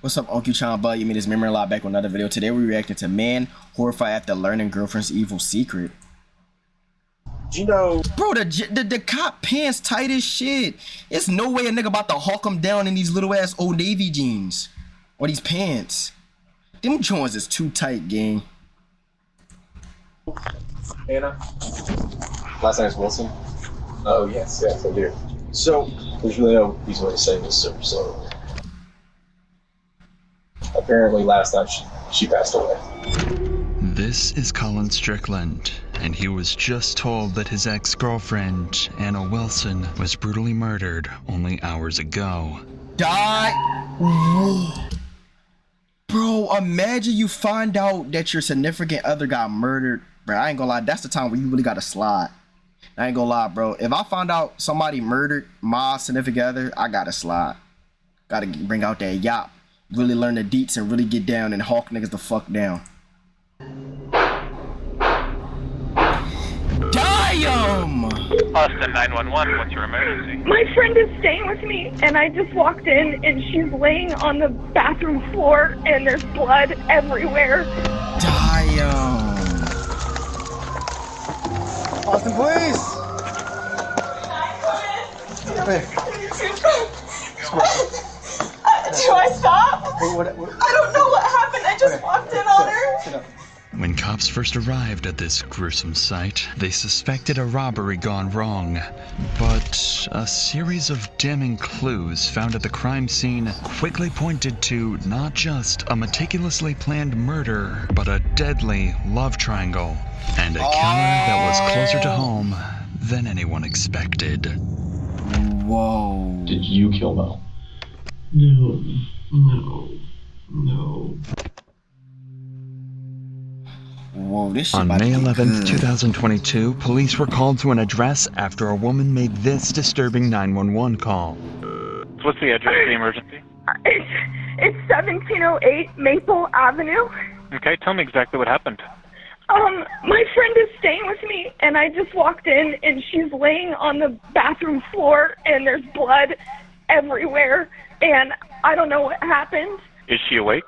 What's up, Uncle Chan Bud? You made this memory a lot back with another video. Today we're reacting to man horrified after learning girlfriend's evil secret. You know, bro, the cop pants tight as shit. There's no way a nigga about to hawk him down in these little ass Old Navy jeans or these pants. Them joints is too tight, gang. Anna. Last name's Wilson. Oh yes, I do. So there's really no easy way to say this, so apparently last night she passed away. This is Colin Strickland, and he was just told that his ex-girlfriend, Anna Wilson, was brutally murdered only hours ago. Bro, imagine you find out that your significant other got murdered. Bro, I ain't gonna lie, that's the time where you really gotta slide. I ain't gonna lie, bro. If I find out somebody murdered my significant other, I gotta slide. Gotta bring out that yop. Really learn the deets and really get down and hawk niggas the fuck down. Damn! Austin 911, what's your emergency? My friend is staying with me, and I just walked in, and she's laying on the bathroom floor, and there's blood everywhere. Damn! Austin, please! Do I stop? I don't know what happened. I just walked in on her. When cops first arrived at this gruesome site, they suspected a robbery gone wrong. But a series of damning clues found at the crime scene quickly pointed to not just a meticulously planned murder, but a deadly love triangle, and a killer that was closer to home than anyone expected. Whoa. Did you kill Mo? No. Whoa, this shit On about to May get 11th, good. 2022, police were called to an address after a woman made this disturbing 911 call. What's the address of the emergency? It's 1708 Maple Avenue. Okay, tell me exactly what happened. My friend is staying with me, and I just walked in, and she's laying on the bathroom floor, and there's blood everywhere, and I don't know what happened. Is she awake?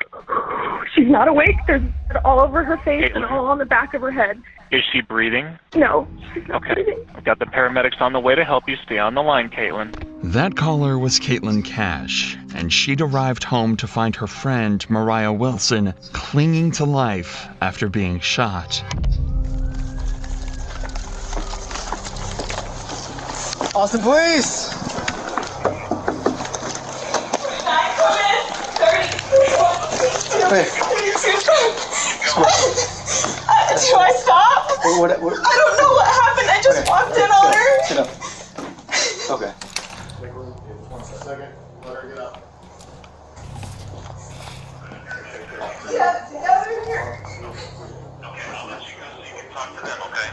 She's not awake. There's blood all over her face and all on the back of her head. Is she breathing? No, she's not Okay. breathing. I've got the paramedics on the way to help you. Stay on the line, Caitlin. That caller was Caitlin Cash, and she'd arrived home to find her friend, Mariah Wilson, clinging to life after being shot. Austin, please! Do I stop? What? I don't know what happened. I just walked in on her. Sit up. Okay. Let her get up. Yeah, together here. Okay, I'll let you go so you can talk to them, okay?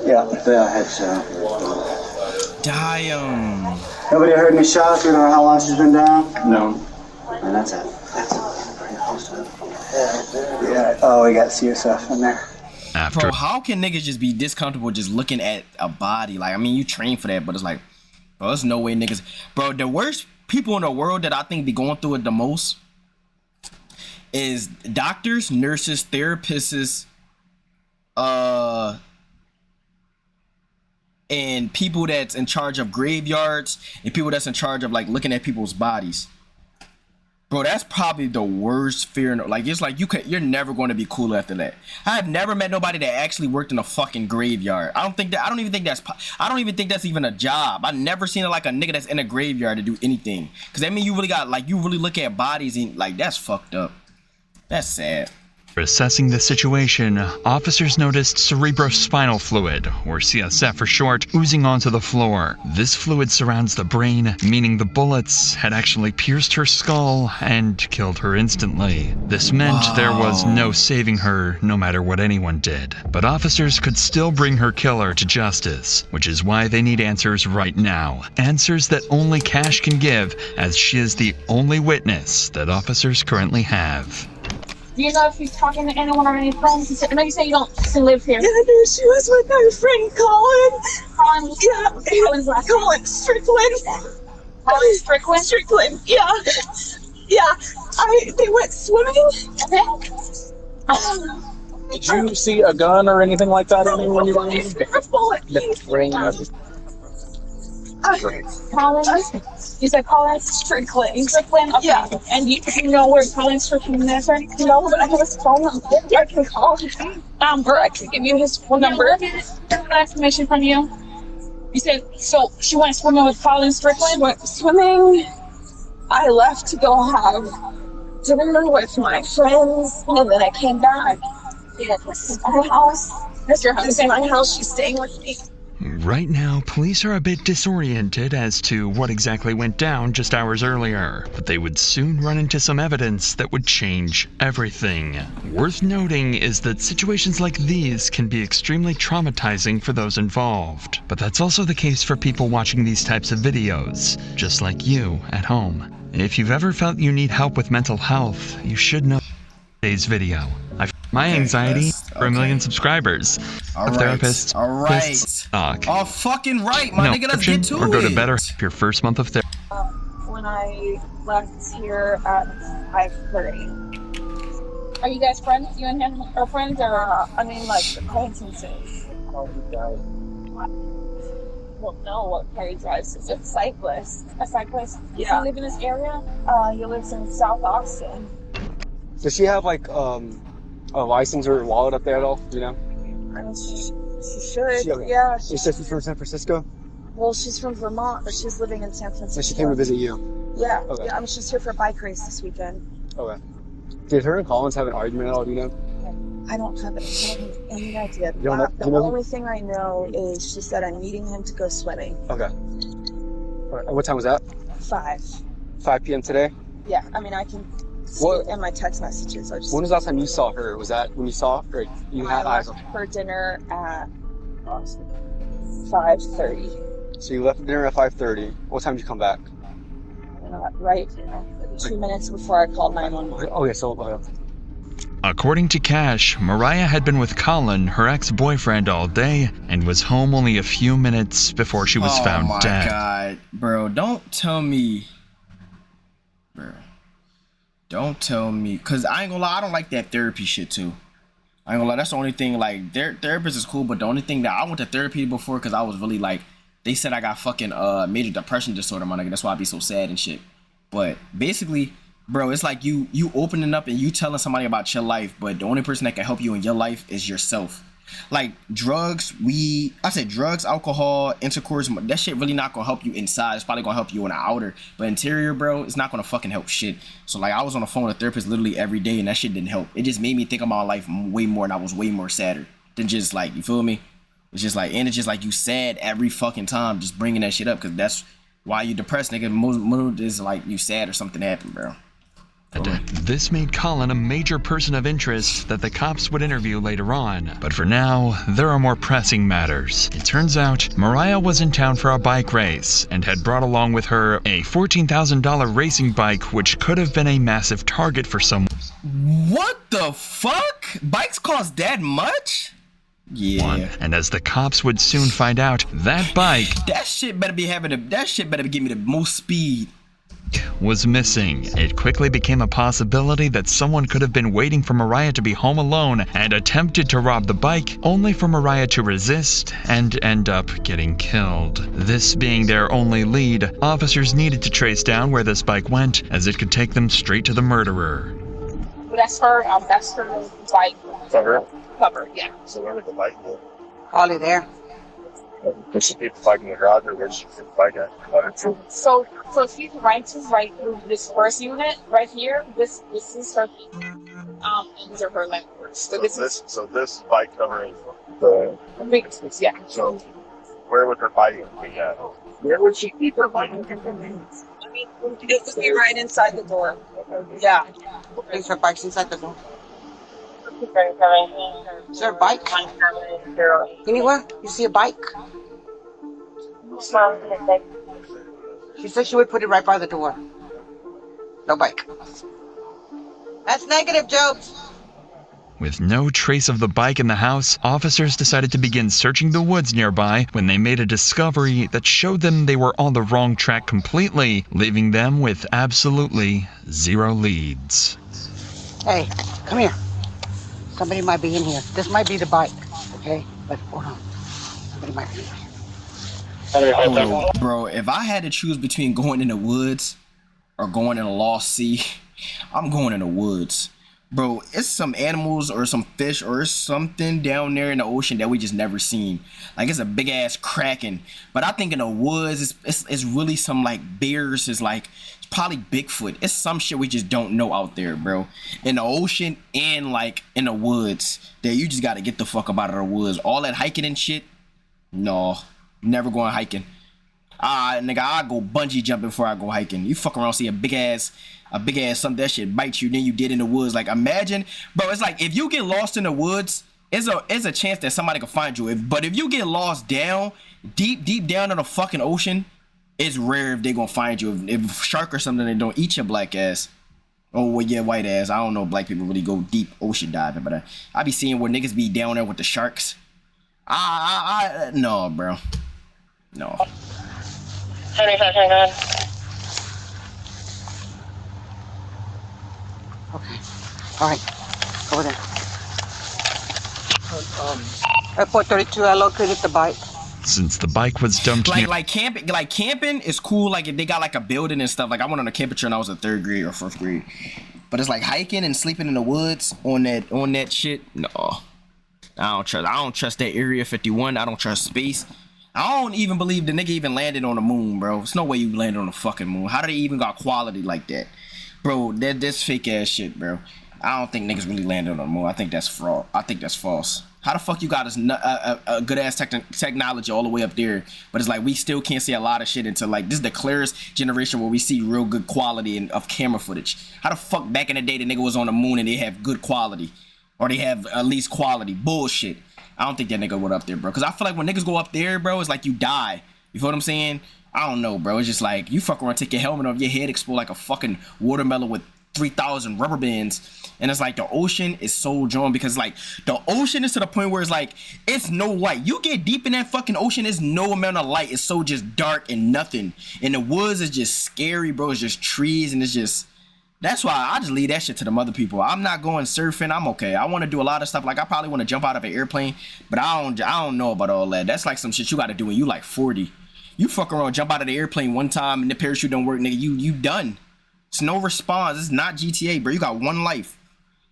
Yeah, the headshot. Damn. Nobody heard any shots? We don't know how long she's been down? No. And that's it. Yeah. Oh, we got CSF in there. After Bro, how can niggas just be this comfortable just looking at a body? Like, I mean, you train for that, but it's like, bro, there's no way niggas. Bro, the worst people in the world that I think be going through it the most is doctors, nurses, therapists, and people that's in charge of graveyards and people that's in charge of like looking at people's bodies. Bro, that's probably the worst fear. Like, it's like you're never going to be cool after that. I have never met nobody that actually worked in a fucking graveyard. I don't even think that's even a job. I've never seen like a nigga that's in a graveyard to do anything. Cause that mean you really got like, you really look at bodies and like, that's fucked up. That's sad. assessing the situation, officers noticed cerebrospinal fluid, or CSF for short, oozing onto the floor. This fluid surrounds the brain, meaning the bullets had actually pierced her skull and killed her instantly. This meant there was no saving her, no matter what anyone did. But officers could still bring her killer to justice, which is why they need answers right now. Answers that only Cash can give, as she is the only witness that officers currently have. Do you know if he's talking to anyone or any friends? I know you say you don't live here. Yeah, no, she was with her friend Colin. Colin? Yeah. Colin's last name? Colin Strickland. Colin Strickland? Strickland, yeah. Yeah. They went swimming. Okay. Did you see a gun or anything like that on you when you were in A bullet. Colin? You said Colin Strickland. Strickland? Okay. Yeah. And you know where Colin Strickland is, right? No, but I have his phone number. I can call him. Or I can give you his phone number. That information from you. You said, so she went swimming with Colin Strickland? Went swimming. I left to go have dinner with my friends, and then I came back. Yeah, this is my house. That's your house. This is my house. She's staying with me. Right now, police are a bit disoriented as to what exactly went down just hours earlier, but they would soon run into some evidence that would change everything. Worth noting is that situations like these can be extremely traumatizing for those involved, but that's also the case for people watching these types of videos, just like you at home. If you've ever felt you need help with mental health, you should know today's video. My anxiety for a million subscribers. Therapists. All right. Suck. All fucking right, my nigga. Let's get to or go to it. BetterHelp your first month of therapy. When I left here at 5:30. Are you guys friends? You and him are friends, or? I mean, like, acquaintances. Well, no, what Perry drives is A cyclist. a cyclist. Yeah. Does he live in this area? He lives in South Austin. Does she have like a license or a wallet up there at all? Do you know? I mean, she should. She- okay. Yeah. Your sister's from San Francisco, Well, she's from Vermont, but she's living in San Francisco. and she came to visit you. Yeah. Okay. Yeah. I mean, she's here for a bike race this weekend. Okay. Did her and Collins have an argument at all? Do you know? I don't have any idea. You don't know- The you know- only thing I know is she said I'm meeting him to go swimming. Okay. All right. What time was that? 5. 5 p.m. today. Yeah. I mean, I can see What- it in my text messages. I just When was the last time you saw her? Was that when you saw her? Or you had I eyes left on her? for dinner at 5:30. So you left for dinner at 5:30. What time did you come back? Right 2 minutes before I called 911. Okay. So. According to Cash, Mariah had been with Colin, her ex-boyfriend, all day and was home only a few minutes before she was found dead. Oh my god, bro! Don't tell me, bro. Don't tell me, cause I ain't gonna lie, I don't like that therapy shit too. I ain't gonna lie, that's the only thing. Like, therapist is cool, but the only thing that I went to therapy before, cause I was really like, they said I got fucking major depression disorder, my nigga. That's why I be so sad and shit. But basically, bro, it's like you opening up and you telling somebody about your life, but the only person that can help you in your life is yourself. Like drugs, drugs, alcohol, intercourse, that shit really not gonna help you inside. It's probably gonna help you on the outer, but interior, bro, it's not gonna fucking help shit. So like, I was on the phone with a therapist literally every day, and that shit didn't help. It just made me think about life way more, and I was way more sadder than just like, you feel me? It's just like, and it's just like you sad every fucking time just bringing that shit up, because that's why you depressed, nigga. Most is like you sad or something happened, bro. This made Colin a major person of interest that the cops would interview later on. But for now, there are more pressing matters. It turns out Mariah was in town for a bike race and had brought along with her a $14,000 racing bike, which could have been a massive target for someone. What the fuck? Bikes cost that much? Yeah. And as the cops would soon find out, that bike that shit better be giving me the most speed. Was missing. It quickly became a possibility that someone could have been waiting for Mariah to be home alone and attempted to rob the bike, only for Mariah to resist and end up getting killed. This being their only lead, officers needed to trace down where this bike went, as it could take them straight to the murderer. That's her bike Cover. cover, yeah. So where would the bike go? Probably there. Does she keep the bike in the garage, or where's she keep the bike at? So if you right through this first unit right here, this is her and these are her landlords. So this bike covering the big, yeah. So where would her bike be at? Where would she keep her bike? I mean, it would be right inside the door. Yeah. Is her bike's inside the door? Is there a bike? Anywhere? You see a bike? She said she would put it right by the door. No bike. That's negative, Joe. With no trace of the bike in the house, officers decided to begin searching the woods nearby when they made a discovery that showed them they were on the wrong track completely, leaving them with absolutely zero leads. Hey, come here. Somebody might be in here. This might be the bike, okay? But hold on. Somebody might be in here. Bro, if I had to choose between going in the woods or going in a lost sea, I'm going in the woods. Bro, it's some animals or some fish or something down there in the ocean that we just never seen. Like, it's a big ass kraken. But I think in the woods, it's really some like bears. It's probably Bigfoot. It's some shit we just don't know out there, bro. In the ocean and like in the woods, that you just gotta get the fuck up out of the woods. All that hiking and shit, no, never going hiking. Nigga, I go bungee jumping before I go hiking. You fuck around, see a big ass something, that shit bites you, then you did in the woods. Like, imagine, bro, it's like if you get lost in the woods, it's a chance that somebody can find you. But if you get lost down, deep down in the fucking ocean, it's rare if they gonna find you. If shark or something, they don't eat your black ass. Oh, well, yeah, white ass. I don't know if black people really go deep ocean diving, but I be seeing where niggas be down there with the sharks. No, bro. No. 7529. Okay. All right. Over there. Airport 32, I located the bike. Since the bike was dumped near... Like camping is cool. Like, if they got like a building and stuff. Like, I went on a camping trip when I was in 3rd grade or 4th grade. But it's like hiking and sleeping in the woods on that shit. No, I don't trust that Area 51. I don't trust space. I don't even believe the nigga even landed on the moon, bro. There's no way you landed on the fucking moon. How did they even got quality like that, bro? That's fake ass shit, bro. I don't think niggas really landed on the moon. I think that's fraud. I think that's false. How the fuck you got a good ass technology all the way up there, but it's like we still can't see a lot of shit until like this is the clearest generation where we see real good quality of camera footage. How the fuck back in the day the nigga was on the moon and they have good quality, or they have at least quality? Bullshit. I don't think that nigga went up there, bro. Cause I feel like when niggas go up there, bro, it's like you die. You feel what I'm saying? I don't know, bro. It's just like you fuck around, take your helmet off, your head explode like a fucking watermelon with 3,000 rubber bands. And it's like the ocean is so drawn because like the ocean is to the point where it's like it's no light. You get deep in that fucking ocean, there's no amount of light. It's so just dark and nothing. And the woods is just scary, bro. It's just trees and it's just. That's why I just leave that shit to them other people. I'm not going surfing. I'm okay. I want to do a lot of stuff. Like I probably want to jump out of an airplane, but I don't know about all that. That's like some shit you got to do when you like 40. You fuck around, jump out of the airplane one time and the parachute don't work, nigga. You done. It's no response. It's not GTA, bro. You got one life.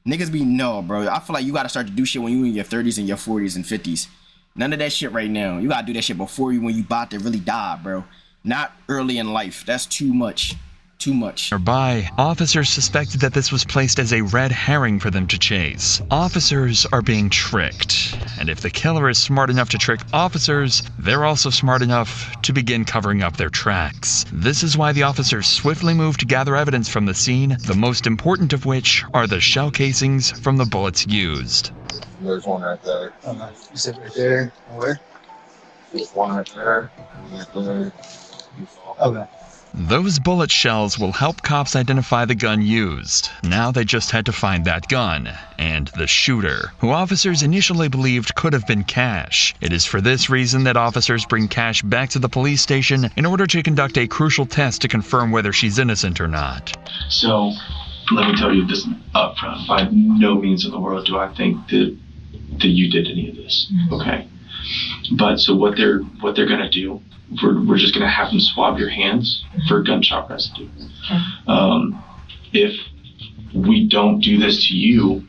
Niggas be no, bro. I feel like you got to start to do shit when you in your 30s and your 40s and 50s. None of that shit right now. You got to do that shit before you when you about to really die, bro. Not early in life. That's too much. Too much. Nearby, officers suspected that this was placed as a red herring for them to chase. Officers are being tricked, and if the killer is smart enough to trick officers, they're also smart enough to begin covering up their tracks. This is why the officers swiftly moved to gather evidence from the scene, the most important of which are the shell casings from the bullets used. There's one right there. You said right there. Where? There's one right there. Okay. Those bullet shells will help cops identify the gun used. Now they just had to find that gun, and the shooter, who officers initially believed could have been Cash. It is for this reason that officers bring Cash back to the police station in order to conduct a crucial test to confirm whether she's innocent or not. So, let me tell you this up front. By no means in the world do I think that you did any of this, okay? But so what they're gonna do, we're just gonna have them swab your hands for gunshot residue. If we don't do this to you,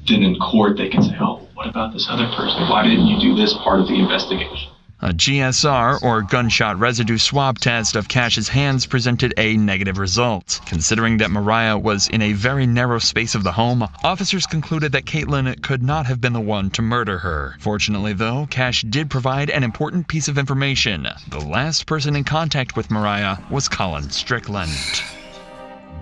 then in court they can say, oh, what about this other person? Why didn't you do this part of the investigation? A GSR, or gunshot residue swab test of Cash's hands, presented a negative result. Considering that Mariah was in a very narrow space of the home, officers concluded that Caitlin could not have been the one to murder her. Fortunately, though, Cash did provide an important piece of information. The last person in contact with Mariah was Colin Strickland.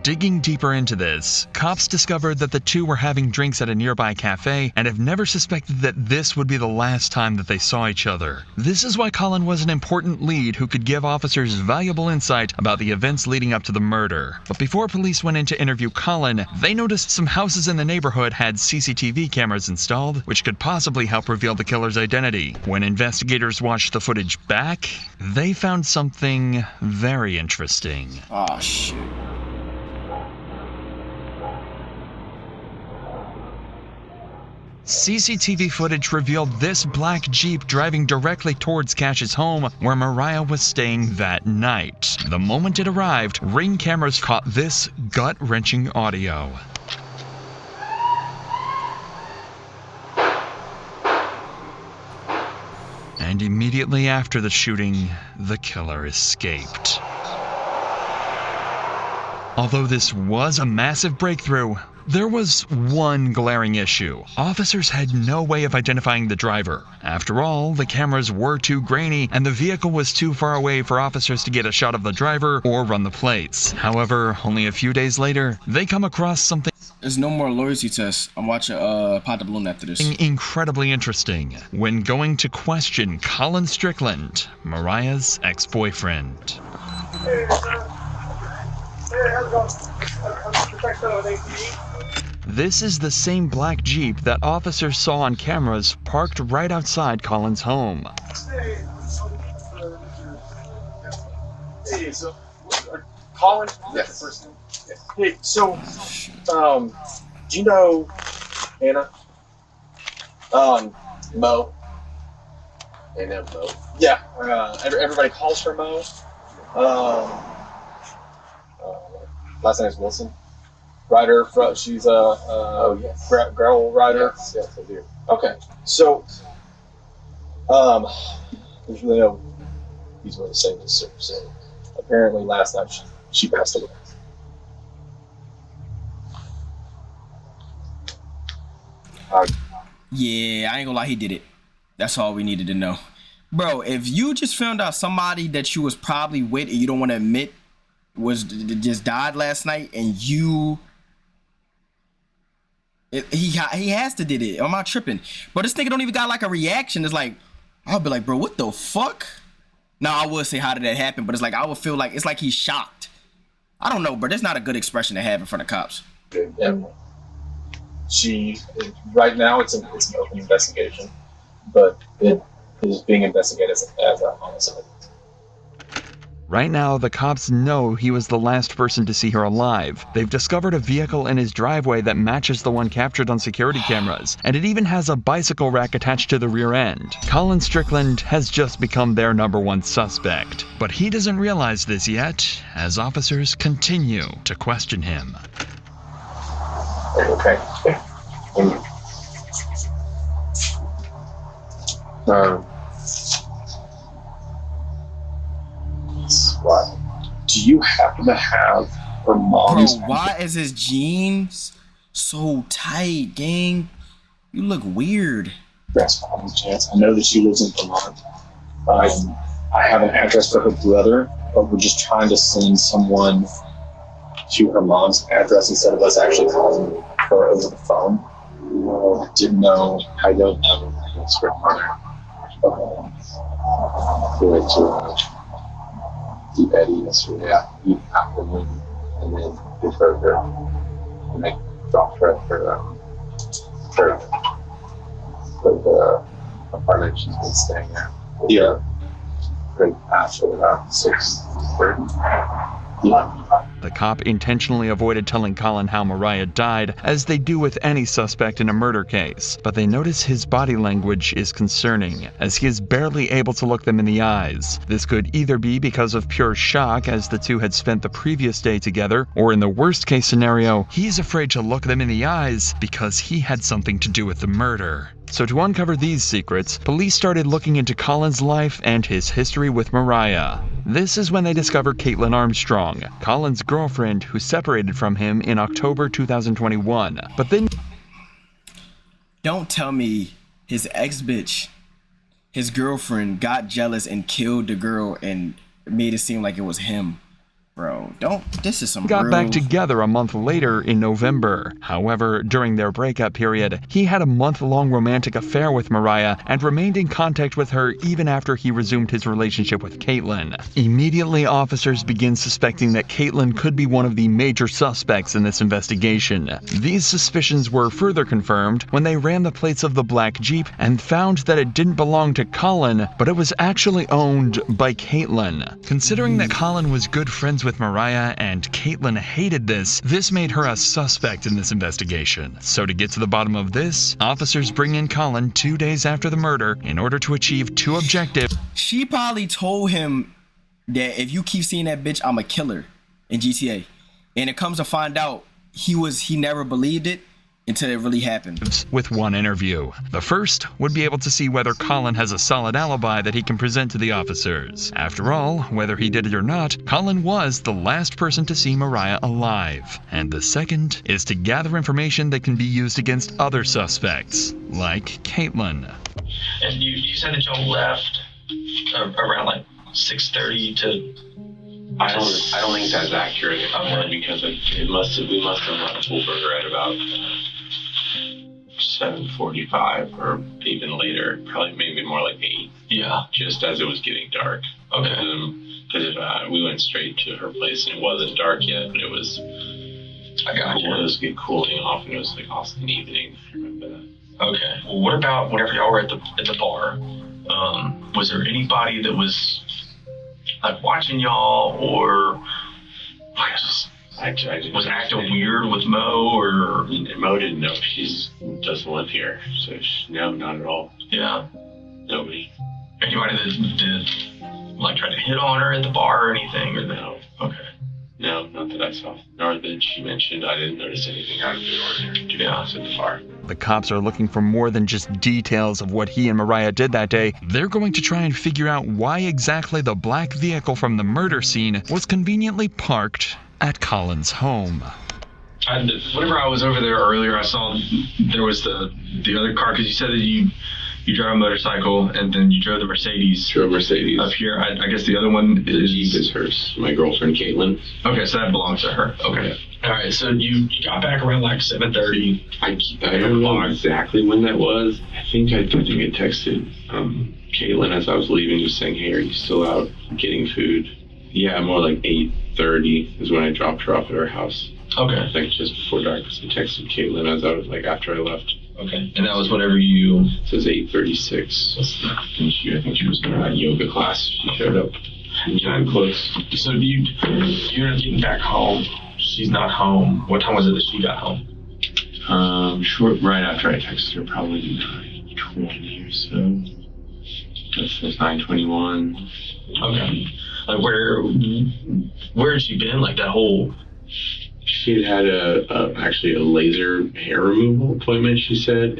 Digging deeper into this, cops discovered that the two were having drinks at a nearby cafe and have never suspected that this would be the last time that they saw each other. This is why Colin was an important lead who could give officers valuable insight about the events leading up to the murder. But before police went in to interview Colin, they noticed some houses in the neighborhood had CCTV cameras installed, which could possibly help reveal the killer's identity. When investigators watched the footage back, they found something very interesting. Oh, shit. CCTV footage revealed this black Jeep driving directly towards Cash's home where Mariah was staying that night. The moment it arrived, Ring cameras caught this gut-wrenching audio. And immediately after the shooting, the killer escaped. Although this was a massive breakthrough, there was one glaring issue. Officers had no way of identifying the driver. After all, the cameras were too grainy and the vehicle was too far away for officers to get a shot of the driver or run the plates. However, only a few days later, they come across something There's no more loyalty tests. I'm watching Pot the Balloon after this. incredibly interesting when going to question Colin Strickland, Mariah's ex-boyfriend. Hey, how's it going? This is the same black Jeep that officers saw on cameras parked right outside Colin's home. Hey, so Colin? Yes. First name? Yes. Hey, so do you know Anna? Mo. Anna Mo. Yeah. Everybody calls her Mo. Last name is Wilson. Rider, she's a yes. Gravel rider. Yes, I do. Okay, so there's really no reason to say this. So apparently, last night she passed away. Yeah, I ain't gonna lie, he did it. That's all we needed to know. Bro, if you just found out somebody that you was probably with and you don't want to admit was just died last night and you... he has to did it. Am I tripping? But this nigga don't even got like a reaction. It's like, I'll be like, bro, what the fuck? Now I would say, how did that happen? But it's like, I would feel like, it's like he's shocked. I don't know, but that's not a good expression to have in front of cops. Yeah. Right now it's an open investigation, but it is being investigated as a homicide. Right now, the cops know he was the last person to see her alive. They've discovered a vehicle in his driveway that matches the one captured on security cameras, and it even has a bicycle rack attached to the rear end. Colin Strickland has just become their #1 suspect, but he doesn't realize this yet, as officers continue to question him. Okay. What? Do you happen to have her mom's? Bro, why is his jeans so tight, gang? You look weird. Best chance. I know that she lives in Vermont. I have an address for her brother, but we're just trying to send someone to her mom's address instead of us actually calling her over the phone. I didn't know. I don't know what's her mother. Went to Deep Eddie yesterday afternoon, and then give her drop her for the apartment she's been staying at. Yeah. Right after about 6:30. Yeah. The cop intentionally avoided telling Colin how Mariah died, as they do with any suspect in a murder case, but they notice his body language is concerning, as he is barely able to look them in the eyes. This could either be because of pure shock, as the two had spent the previous day together, or in the worst case scenario, he's afraid to look them in the eyes because he had something to do with the murder. So to uncover these secrets, police started looking into Colin's life and his history with Mariah. This is when they discover Caitlin Armstrong, Colin's girlfriend who separated from him in October 2021. But then... Don't tell me his ex-bitch, his girlfriend, got jealous and killed the girl and made it seem like it was him. Bro, this is some Got real... back together a month later in November. However, during their breakup period, he had a month-long romantic affair with Mariah and remained in contact with her even after he resumed his relationship with Caitlin. Immediately, officers begin suspecting that Caitlin could be one of the major suspects in this investigation. These suspicions were further confirmed when they ran the plates of the black Jeep and found that it didn't belong to Colin, but it was actually owned by Caitlin. Considering that Colin was good friends with Mariah and Caitlin hated this made her a suspect in this investigation. So to get to the bottom of this, officers bring in Colin 2 days after the murder in order to achieve two objectives. She probably told him that if you keep seeing that bitch, I'm a killer in GTA. And it comes to find out he never believed it until it really happened. With one interview. The first would be able to see whether Colin has a solid alibi that he can present to the officers. After all, whether he did it or not, Colin was the last person to see Mariah alive. And the second is to gather information that can be used against other suspects, like Caitlin. And you said that y'all left around like 6:30 to... I don't think that's accurate because we must have left Uber at about 7:45 or even later, probably maybe more like 8. Yeah. Just as it was getting dark. Okay. Because we went straight to her place and it wasn't dark yet, but it was. It was cooling off and it was like also an evening. I remember that. Okay. Well, what about whenever y'all were at the bar? Was there anybody that was like watching y'all or was acting weird with Mo or? Mo didn't know. She doesn't live here, so no, not at all. Yeah. Nobody. Anybody that like tried to hit on her at the bar or anything or no? Okay. No, not that I saw. Nor that she mentioned. I didn't notice anything out of the ordinary, to be honest, at the bar. The cops are looking for more than just details of what he and Mariah did that day. They're going to try and figure out why exactly the black vehicle from the murder scene was conveniently parked at Colin's home. Whenever I was over there earlier, I saw there was the other car, because you said that you drive a motorcycle and then you drove the Mercedes. Drove Mercedes. Up here. I guess the other one is... Jeep is hers. My girlfriend, Caitlin. Okay, so that belongs to her. Okay. Yeah. All right, so you got back around like 7:30. I don't know exactly when that was. I think I texted Caitlin as I was leaving, just saying, hey, are you still out getting food? Yeah, more like 8:30 is when I dropped her off at her house. Okay. I think just before dark, because I texted Caitlin as I was like after I left. Okay. And that was whenever you... It says 8:36. I think she was in a yoga class. She showed up. Time close. So you're getting back home. She's not home. What time was it that she got home? Short right after I texted her, probably 9:20 or so. That's 9:21. Okay. Like where had she been? Like that whole... She had actually a laser hair removal appointment, she said,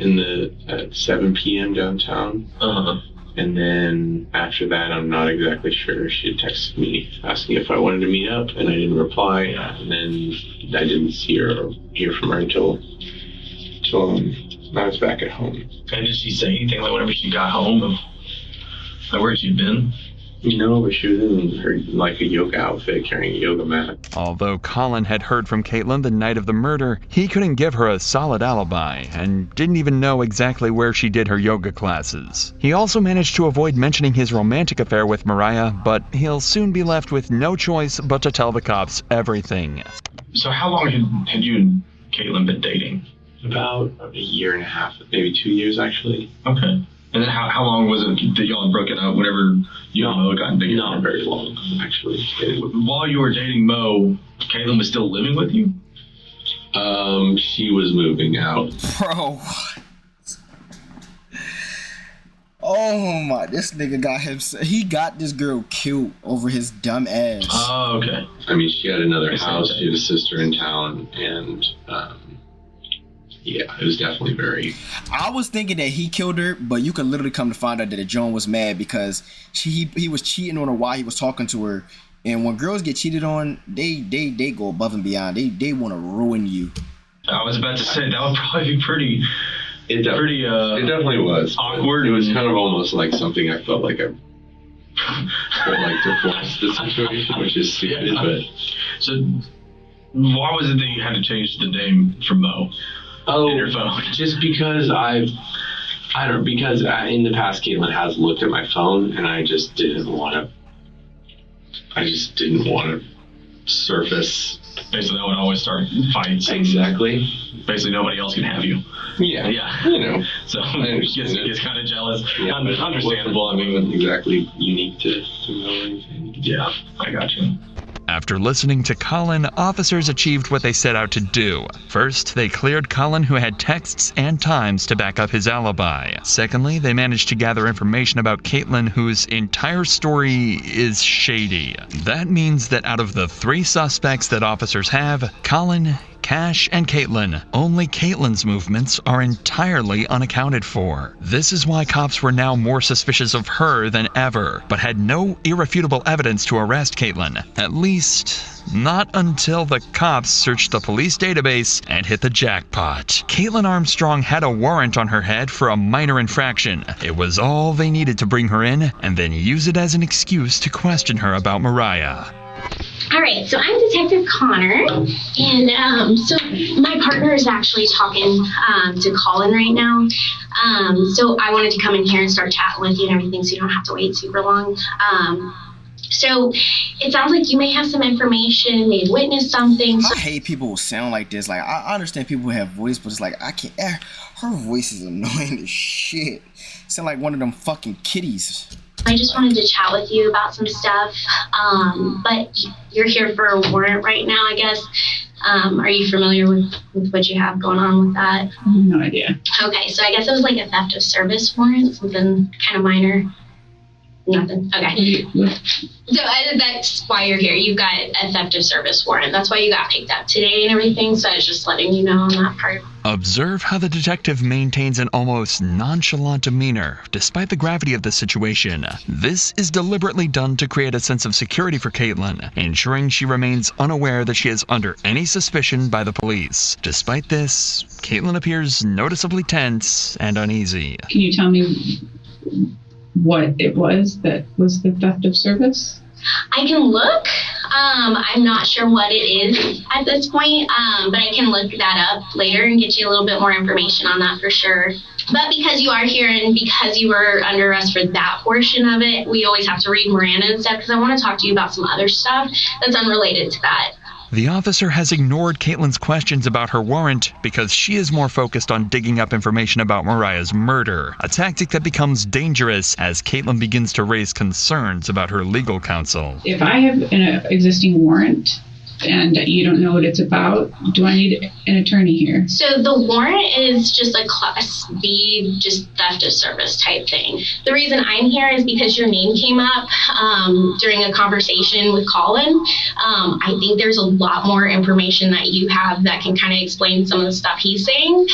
at 7 p.m. downtown. Uh-huh. And then after that, I'm not exactly sure. She had texted me asking if I wanted to meet up, and I didn't reply. And then I didn't see her or hear from her until I was back at home. And did she say anything like whenever she got home? Like where had she been? No, but she was in her, like, a yoga outfit, carrying a yoga mat. Although Colin had heard from Caitlin the night of the murder, he couldn't give her a solid alibi and didn't even know exactly where she did her yoga classes. He also managed to avoid mentioning his romantic affair with Mariah, but he'll soon be left with no choice but to tell the cops everything. So how long had you and Caitlin been dating? About a year and a half, maybe 2 years, actually. Okay. And then how long was it that y'all had broken up whenever you and Mo got together? Not very long, actually. While you were dating Mo, Caitlin was still living with you? She was moving out. Bro. Oh my, this nigga he got this girl killed over his dumb ass. Oh, okay. I mean, she had another house, she had a sister in town, and, yeah, it was definitely very... I was thinking that he killed her, but you could literally come to find out that Joan was mad because he was cheating on her while he was talking to her. And when girls get cheated on, they go above and beyond. They want to ruin you. I was about to say, that would probably be pretty... It definitely was. Awkward. It was kind of almost like something I felt like to force the situation, which is stupid. But so, why was it that you had to change the name from Mo in your phone? Just because because in the past Caitlin has looked at my phone, and I just didn't want to surface. Basically, that would always start fights. Exactly. Basically, nobody else can have you. Yeah. So gets kind of jealous. Yeah, Understandable. I mean, it wasn't exactly unique to Mo or anything. Yeah, I got you. After listening to Colin, officers achieved what they set out to do. First, they cleared Colin, who had texts and times to back up his alibi. Secondly, they managed to gather information about Caitlin, whose entire story is shady. That means that out of the 3 suspects that officers have, Colin, Cash, and Caitlin, only Caitlin's movements are entirely unaccounted for. This is why cops were now more suspicious of her than ever, but had no irrefutable evidence to arrest Caitlin. At least, not until the cops searched the police database and hit the jackpot. Caitlin Armstrong had a warrant on her head for a minor infraction. It was all they needed to bring her in, and then use it as an excuse to question her about Mariah. All right, so I'm Detective Connor, and so my partner is actually talking to Colin right now. So I wanted to come in here and start chatting with you and everything, so you don't have to wait super long. So it sounds like you may have some information, may have witnessed something. I hate people who sound like this. Like, I understand people who have voice, but it's like, I can't. Her voice is annoying as shit. Sound like one of them fucking kitties. I just wanted to chat with you about some stuff, but you're here for a warrant right now, I guess. Are you familiar with what you have going on with that? No idea. Okay, so I guess it was like a theft of service warrant, something kind of minor. Nothing. Okay. So that's why you're here. You've got a theft of service warrant. That's why you got picked up today and everything. So I was just letting you know on that part. Observe how the detective maintains an almost nonchalant demeanor, despite the gravity of the situation. This is deliberately done to create a sense of security for Caitlin, ensuring she remains unaware that she is under any suspicion by the police. Despite this, Caitlin appears noticeably tense and uneasy. Can you tell me what it was that was the theft of service? I can look. I'm not sure what it is at this point, but I can look that up later and get you a little bit more information on that for sure. But because you are here and because you were under arrest for that portion of it, we always have to read Miranda and stuff because I want to talk to you about some other stuff that's unrelated to that. The officer has ignored Caitlin's questions about her warrant because she is more focused on digging up information about Mariah's murder, a tactic that becomes dangerous as Caitlin begins to raise concerns about her legal counsel. If I have an existing warrant and you don't know what it's about, do I need an attorney here? So the warrant is just a Class B, just theft of service type thing. The reason I'm here is because your name came up during a conversation with Colin. I think there's a lot more information that you have that can kind of explain some of the stuff he's saying.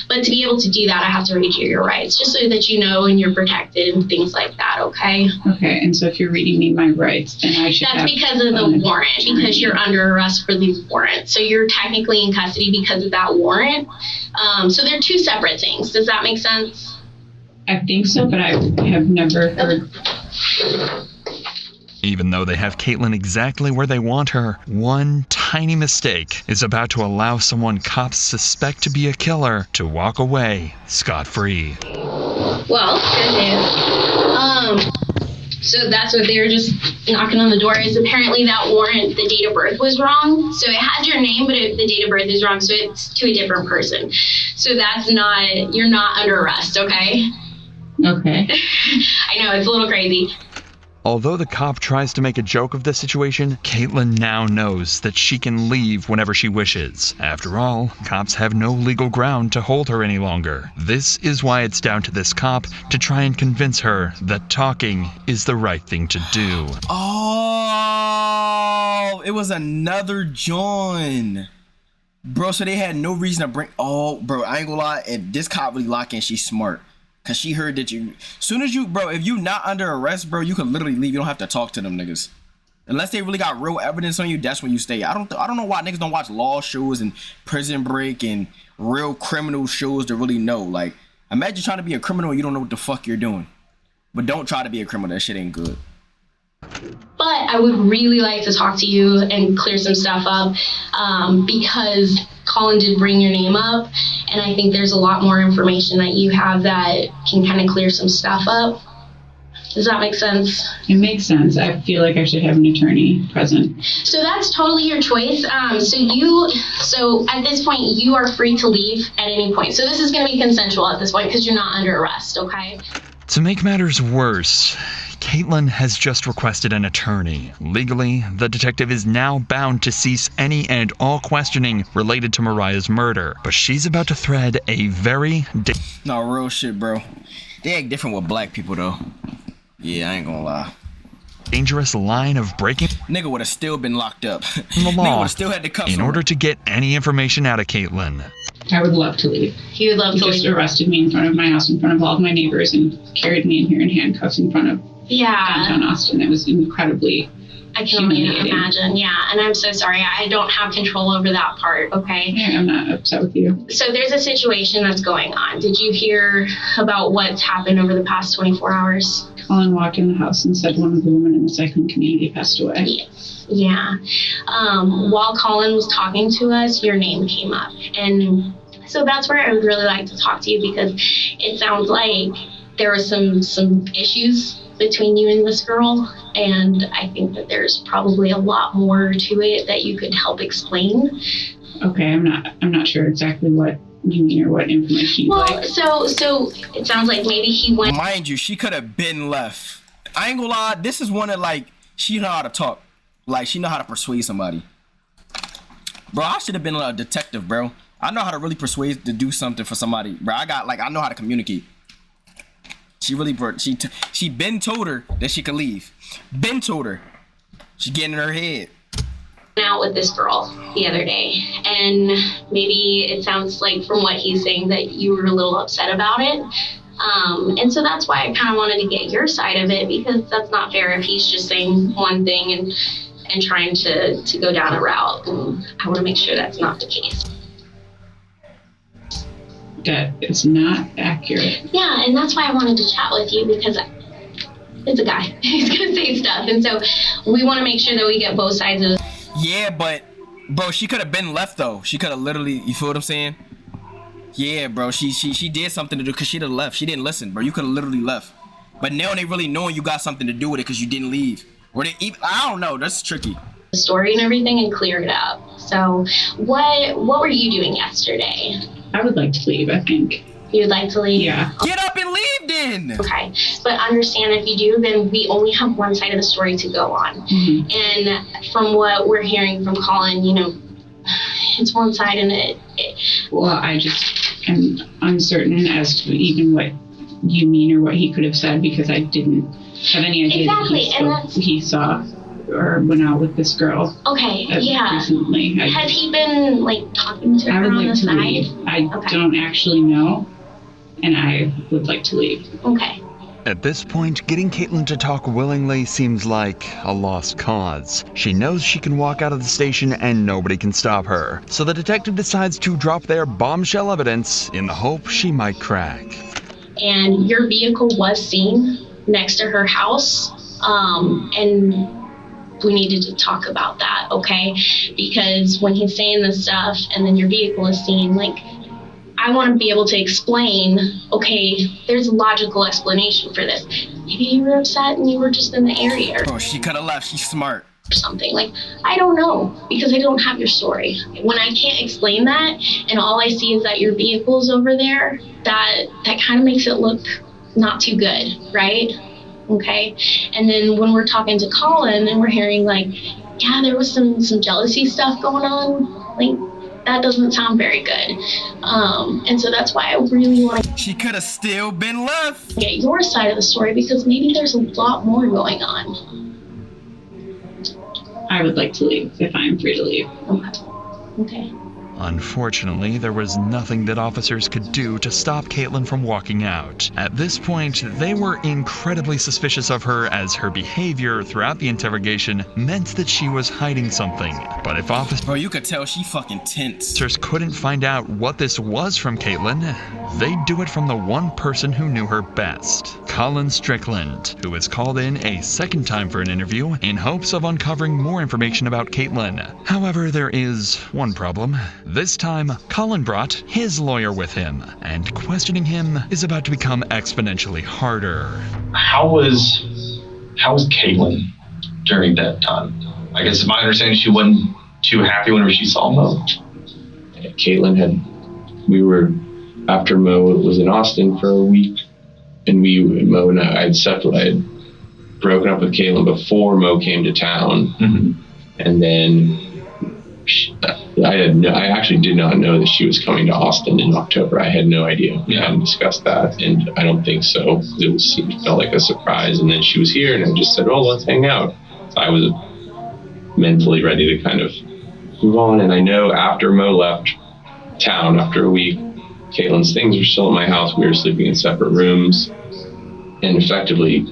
But to be able to do that, I have to read you your rights, just so that you know and you're protected and things like that, okay? Okay, and so if you're reading me my rights, then I should That's because of the warrant, because you're under arrest for the warrant. So you're technically in custody because of that warrant. So they're 2 separate things. Does that make sense? I think so, but I have never heard. Even though they have Caitlin exactly where they want her, one tiny mistake is about to allow someone cops suspect to be a killer to walk away scot-free. Well, good news. So that's what they were just knocking on the door is apparently that warrant, the date of birth was wrong. So it had your name, but the date of birth is wrong. So it's to a different person. So that's not, you're not under arrest, okay? Okay. I know, it's a little crazy. Although the cop tries to make a joke of the situation, Caitlin now knows that she can leave whenever she wishes. After all, cops have no legal ground to hold her any longer. This is why it's down to this cop to try and convince her that talking is the right thing to do. Oh, it was another John. Bro, so they had no reason to bring... Oh, bro, I ain't gonna lie. If this cop really lock in, she's smart. Cause she heard that you, soon as you, bro, if you not under arrest, bro, you can literally leave. You don't have to talk to them niggas, unless they really got real evidence on you. That's when you stay. I don't know why niggas don't watch law shows and Prison Break and real criminal shows to really know. Like, imagine trying to be a criminal and you don't know what the fuck you're doing. But don't try to be a criminal. That shit ain't good. But I would really like to talk to you and clear some stuff up because Colin did bring your name up, and I think there's a lot more information that you have that can kind of clear some stuff up. Does that make sense? It makes sense. I feel like I should have an attorney present. So that's totally your choice. So at this point, you are free to leave at any point. So this is going to be consensual at this point because you're not under arrest, okay? To make matters worse, Caitlin has just requested an attorney. Legally, the detective is now bound to cease any and all questioning related to Mariah's murder. But she's about to thread a very... No, real shit, bro. They act different with black people, though. Yeah, I ain't gonna lie. Dangerous line of breaking nigga would have still been locked up. the law Nigga would have still had to cuff in order to get any information out of Caitlin. I would love to leave. He would love to leave. Just arrested me in front of my house, in front of all of my neighbors, and carried me in here in handcuffs in front of downtown Austin. It was incredibly I can only imagine, yeah. And I'm so sorry. I don't have control over that part, okay? Yeah, I'm not upset with you. So there's a situation that's going on. Did you hear about what's happened over the past 24 hours? Colin walked in the house and said one of the women in the cycling community passed away. Yes. Yeah. While Colin was talking to us, your name came up. And so that's where I would really like to talk to you because it sounds like there were some issues between you and this girl, and I think that there's probably a lot more to it that you could help explain. Okay, I'm not sure exactly what you mean or what information you'd like. So it sounds like maybe he went. Mind you, she could have been left. I ain't gonna lie, this is one that like she know how to talk, like she know how to persuade somebody. Bro, I should have been a detective, bro. I know how to really persuade to do something for somebody, bro. I know how to communicate. She really, she been told her that she could leave. Been told her. She getting in her head. Out with this girl the other day, and maybe it sounds like from what he's saying that you were a little upset about it. And so that's why I kind of wanted to get your side of it because that's not fair if he's just saying one thing and trying to go down a route. And I want to make sure that's not the case. That is not accurate. Yeah, and that's why I wanted to chat with you because it's a guy. He's gonna say stuff, and so we want to make sure that we get both sides of. Yeah, but bro, she could have been left though. She could have literally, you feel what I'm saying? Yeah, bro, she did something to do because she'd have left. She didn't listen, bro. You could have literally left. But now they really knowing you got something to do with it because you didn't leave. Or they even, I don't know. That's tricky. The story and everything and clear it up. So what were you doing yesterday? I would like to leave, I think. You'd like to leave? Yeah. Get up and leave then! Okay, but understand if you do, then we only have one side of the story to go on. Mm-hmm. And from what we're hearing from Colin, you know, it's one side and it Well, I just am uncertain as to even what you mean or what he could have said because I didn't have any idea that he saw or went out with this girl. Okay, yeah. Recently. Has he been like talking to her on the side? I don't actually know, and I would like to leave. Okay. At this point, getting Caitlin to talk willingly seems like a lost cause. She knows she can walk out of the station and nobody can stop her. So the detective decides to drop their bombshell evidence in the hope she might crack. And your vehicle was seen next to her house, and we needed to talk about that, okay? Because when he's saying this stuff and then your vehicle is seen, like, I want to be able to explain, okay, there's a logical explanation for this. Maybe you were upset and you were just in the area. Bro, she could have left. She's smart. Or something. Like, I don't know, because I don't have your story. When I can't explain that and all I see is that your vehicle's over there, that kind of makes it look not too good, right? Okay, and then when we're talking to Colin and we're hearing like, yeah, there was some jealousy stuff going on, like that doesn't sound very good. And so that's why I really want to. She could have still been left. Get your side of the story because maybe there's a lot more going on. I would like to leave if I'm free to leave. Okay. Unfortunately, there was nothing that officers could do to stop Caitlin from walking out. At this point, they were incredibly suspicious of her as her behavior throughout the interrogation meant that she was hiding something. But if officers Bro, you could tell she fucking tense. couldn't find out what this was from Caitlin, they'd do it from the one person who knew her best, Colin Strickland, who was called in a second time for an interview in hopes of uncovering more information about Caitlin. However, there is one problem. This time, Colin brought his lawyer with him, and questioning him is about to become exponentially harder. How was Caitlin during that time? I guess it's my understanding she wasn't too happy whenever she saw Mo. Caitlin we were, after Mo was in Austin for a week, and Mo and I had broken up with Caitlin before Mo came to town. Mm-hmm. And then I actually did not know that she was coming to Austin in October. I had no idea. We hadn't discussed that, and I don't think so. It felt like a surprise, and then she was here, and I just said, "Oh, let's hang out." So I was mentally ready to kind of move on, and I know after Mo left town after a week, Caitlin's things were still at my house. We were sleeping in separate rooms, and effectively,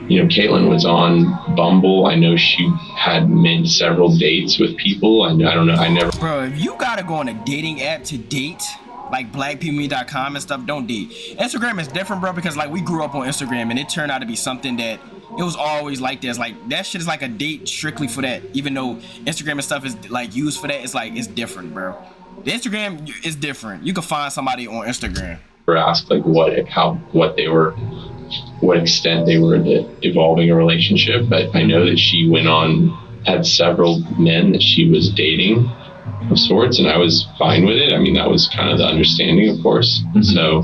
Caitlin was on Bumble. I know she had made several dates with people. I don't know. I never. Bro, if you gotta go on a dating app to date, like blackpeoplemeet.com and stuff, don't date. Instagram is different, bro, because like we grew up on Instagram and it turned out to be something that it was always like this. Like that shit is like a date strictly for that. Even though Instagram and stuff is like used for that, it's different, bro. The Instagram is different. You can find somebody on Instagram. Asked like what extent they were evolving a relationship, but I know that she had several men that she was dating of sorts, and I was fine with it. I mean, that was kind of the understanding, of course. Mm-hmm. So,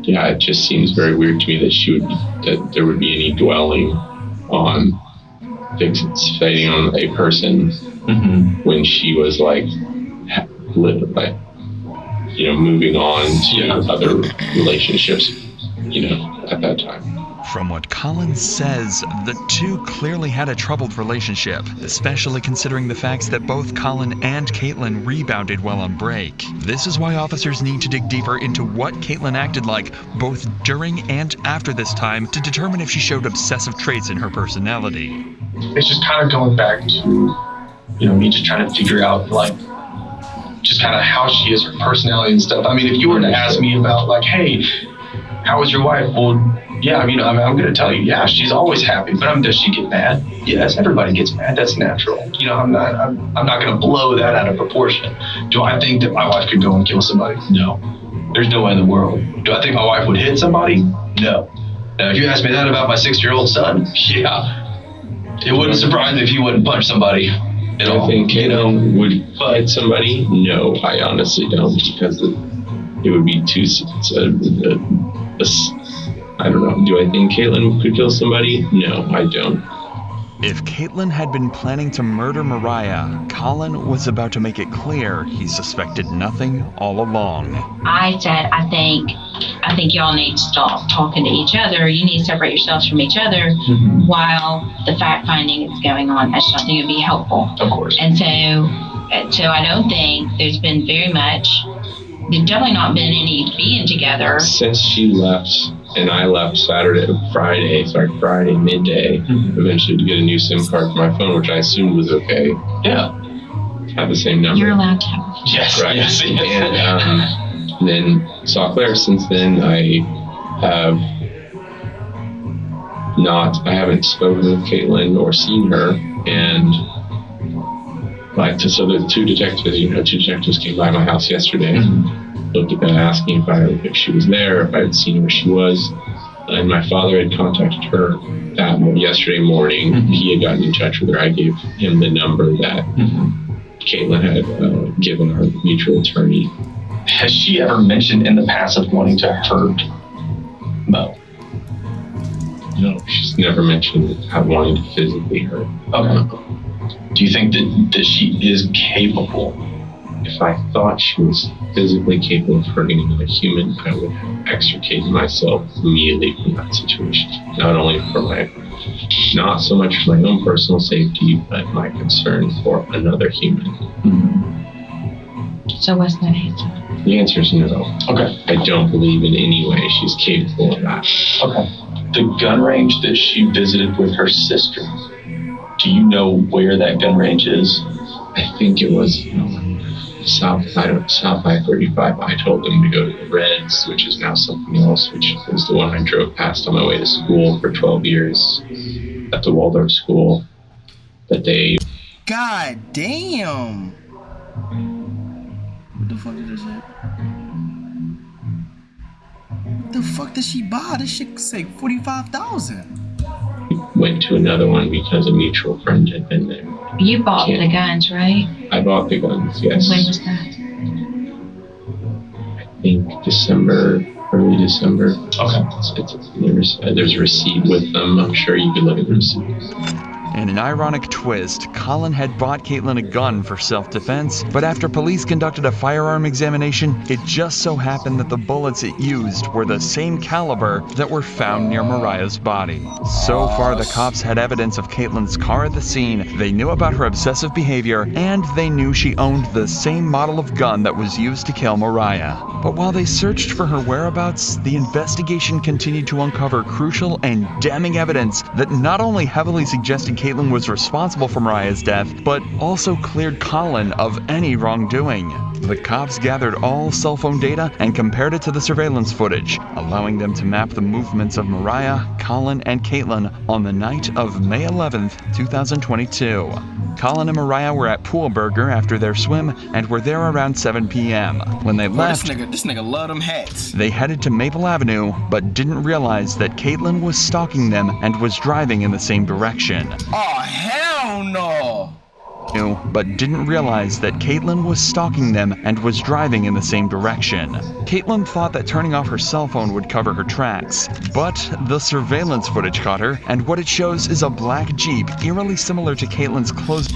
it just seems very weird to me that there would be any dwelling on fixating on a person mm-hmm. when she was moving on to other relationships, at that time. From what Colin says, the two clearly had a troubled relationship, especially considering the facts that both Colin and Caitlin rebounded while on break. This is why officers need to dig deeper into what Caitlin acted like both during and after this time to determine if she showed obsessive traits in her personality. It's just kind of going back to, me just trying to figure out, just kind of how she is, her personality and stuff. I mean, if you were to ask me about, hey, how was your wife? Well, yeah, I'm going to tell you, yeah, she's always happy. But does she get mad? Yes, everybody gets mad. That's natural. I'm not going to blow that out of proportion. Do I think that my wife could go and kill somebody? No. There's no way in the world. Do I think my wife would hit somebody? No. Now, if you ask me that about my 6-year-old son, yeah, it wouldn't surprise me if he wouldn't punch somebody. I think Caitlin would hit somebody. No, I honestly don't, because it would be too. I don't know. Do I think Caitlin could kill somebody? No, I don't. If Caitlin had been planning to murder Mariah, Colin was about to make it clear he suspected nothing all along. I said, I think y'all need to stop talking to each other. You need to separate yourselves from each other while the fact finding is going on. I just don't think it'd be helpful. Of course. And so I don't think there's been very much. There's definitely not been any being together. Since she left, and I left Friday midday, eventually to get a new SIM card for my phone, which I assumed was okay. Yeah. Had the same number. You're allowed to have. Yes, right. Yes. And then saw Claire. Since then, I haven't spoken with Caitlin or seen her, and so the two detectives came by my house yesterday, looked at that, asking if she was there, if I had seen where she was, and my father had contacted her yesterday morning. He had gotten in touch with her. I gave him the number that Caitlin had given our mutual attorney. Has she ever mentioned in the past of wanting to hurt Mo? No, she's never mentioned wanting to physically hurt. Okay. Do you think that she is capable? If I thought she was physically capable of hurting another human, I would have extricated myself immediately from that situation. Not only for my not so much for my own personal safety, but my concern for another human. So what's that answer? The answer is no. Okay. I don't believe in any way she's capable of that. Okay. The gun range that she visited with her sister, do you know where that gun range is? I think it was South I-35. I told them to go to the Reds, which is now something else, which is the one I drove past on my way to school for 12 years at the Waldorf school. But they... God damn! What the fuck is this shit? What the fuck did she buy? This shit say 45,000. went to another one because a mutual friend had been there. You bought the guns, right? I bought the guns, yes. When was that? I think early December. Okay. There's a receipt with them. I'm sure you can look at the receipt. In an ironic twist, Colin had bought Caitlin a gun for self-defense, but after police conducted a firearm examination, it just so happened that the bullets it used were the same caliber that were found near Mariah's body. So far, the cops had evidence of Caitlin's car at the scene, they knew about her obsessive behavior, and they knew she owned the same model of gun that was used to kill Mariah. But while they searched for her whereabouts, the investigation continued to uncover crucial and damning evidence that not only heavily suggested Caitlin was responsible for Mariah's death, but also cleared Colin of any wrongdoing. The cops gathered all cell phone data and compared it to the surveillance footage, allowing them to map the movements of Mariah, Colin, and Caitlin on the night of May 11th, 2022. Colin and Mariah were at Pool Burger after their swim and were there around 7 p.m. When they left, this nigga love them hats. They headed to Maple Avenue, but didn't realize that Caitlin was stalking them and was driving in the same direction. Oh, hell no! But didn't realize that Caitlin was stalking them and was driving in the same direction. Caitlin thought that turning off her cell phone would cover her tracks, but the surveillance footage caught her, and what it shows is a black Jeep eerily similar to Caitlin's clothes.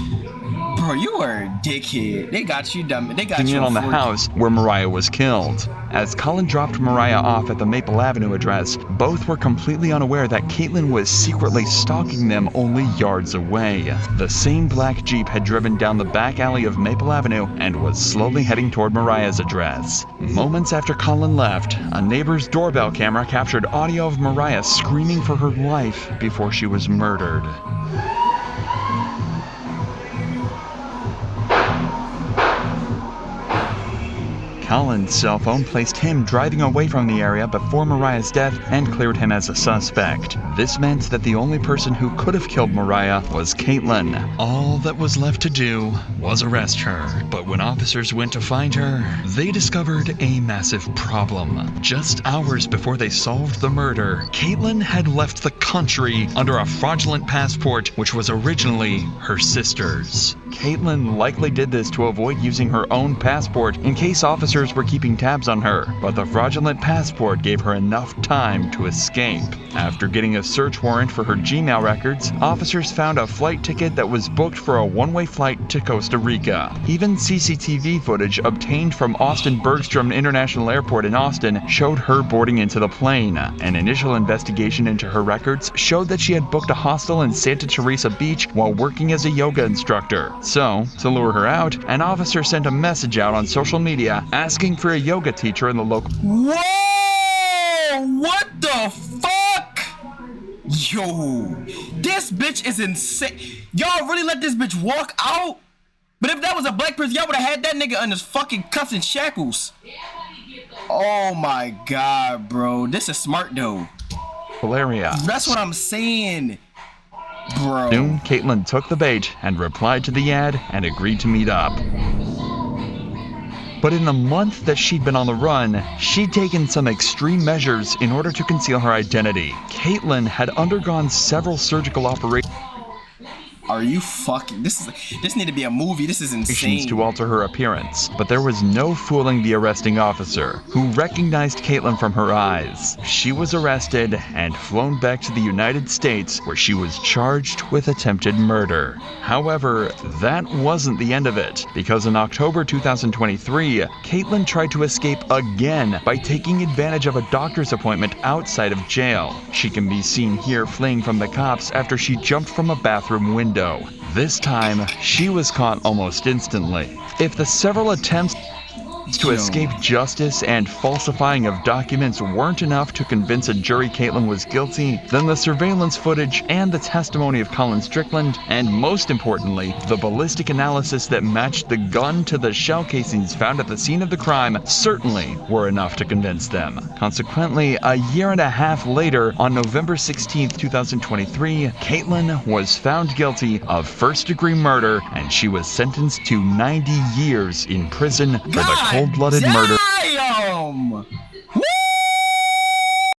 Bro, you are a dickhead. They got you dumb. They got you on the house where Mariah was killed. As Colin dropped Mariah off at the Maple Avenue address, both were completely unaware that Caitlin was secretly stalking them only yards away. The same black Jeep had driven down the back alley of Maple Avenue and was slowly heading toward Mariah's address. Moments after Colin left, a neighbor's doorbell camera captured audio of Mariah screaming for her life before she was murdered. Colin's cell phone placed him driving away from the area before Mariah's death and cleared him as a suspect. This meant that the only person who could have killed Mariah was Caitlin. All that was left to do was arrest her. But when officers went to find her, they discovered a massive problem. Just hours before they solved the murder, Caitlin had left the country under a fraudulent passport, which was originally her sister's. Caitlin likely did this to avoid using her own passport in case officers were keeping tabs on her, but the fraudulent passport gave her enough time to escape. After getting a search warrant for her Gmail records, officers found a flight ticket that was booked for a one-way flight to Costa Rica. Even CCTV footage obtained from Austin Bergstrom International Airport in Austin showed her boarding into the plane. An initial investigation into her records showed that she had booked a hostel in Santa Teresa Beach while working as a yoga instructor. So, to lure her out, an officer sent a message out on social media asking for a yoga teacher in the local... Whoa! What the fuck? Yo, this bitch is insane. Y'all really let this bitch walk out? But if that was a black person, y'all would have had that nigga in his fucking cuffs and shackles. Oh my god, bro. This is smart though. Valeria. That's what I'm saying. Bro. Soon, Caitlin took the bait and replied to the ad and agreed to meet up. But in the month that she'd been on the run, she'd taken some extreme measures in order to conceal her identity. Caitlin had undergone several surgical operations. Are you fucking? This need to be a movie. This is insane. To alter her appearance, but there was no fooling the arresting officer, who recognized Caitlin from her eyes. She was arrested and flown back to the United States, where she was charged with attempted murder. However, that wasn't the end of it, because in October 2023, Caitlin tried to escape again by taking advantage of a doctor's appointment outside of jail. She can be seen here fleeing from the cops after she jumped from a bathroom window. This time, she was caught almost instantly. If the several attempts to escape justice and falsifying of documents weren't enough to convince a jury Caitlin was guilty, then the surveillance footage and the testimony of Colin Strickland, and most importantly, the ballistic analysis that matched the gun to the shell casings found at the scene of the crime certainly were enough to convince them. Consequently, a year and a half later, on November 16, 2023, Caitlin was found guilty of first-degree murder, and she was sentenced to 90 years in prison for the cold-blooded murder.